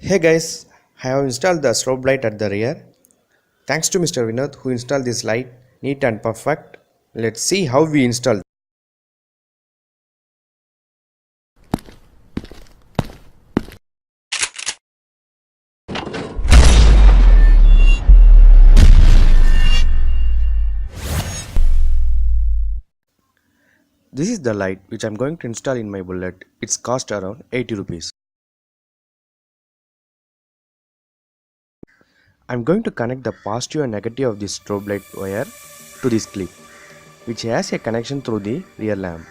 Hey guys, I have installed the strobe light at the rear. Thanks to Mr. Vinod who installed this light neat and perfect. Let's see how we install. This is the light which I'm going to install in my bullet. It's cost around 80 rupees. I'm going to connect the positive and negative of this strobe light wire to this clip, which has a connection through the rear lamp.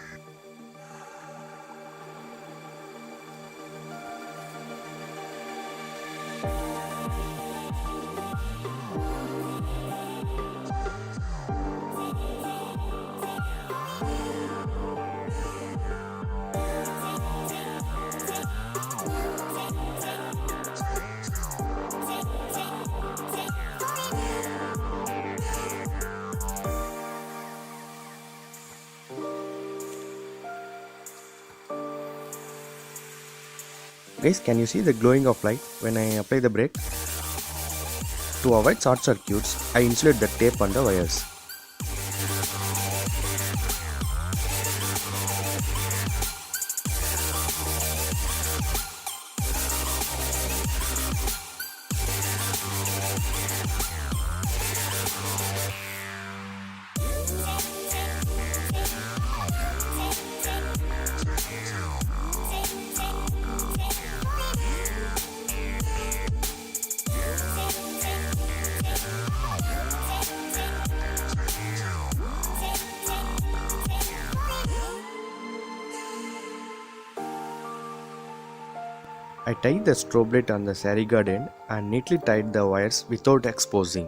Guys, can you see the glowing of light when I apply the brake? To avoid short circuits, I insulate the tape on the wires. I tied the strobe light on the sari guard end and neatly tied the wires without exposing.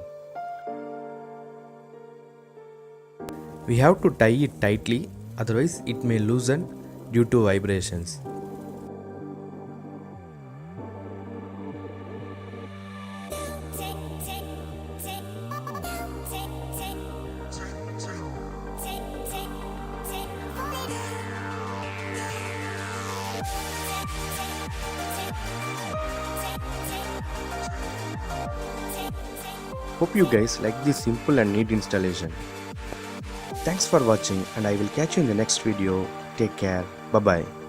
We have to tie it tightly, otherwise it may loosen due to vibrations. Hope you guys like this simple and neat installation. Thanks for watching and I will catch you in the next video. Take care. Bye bye.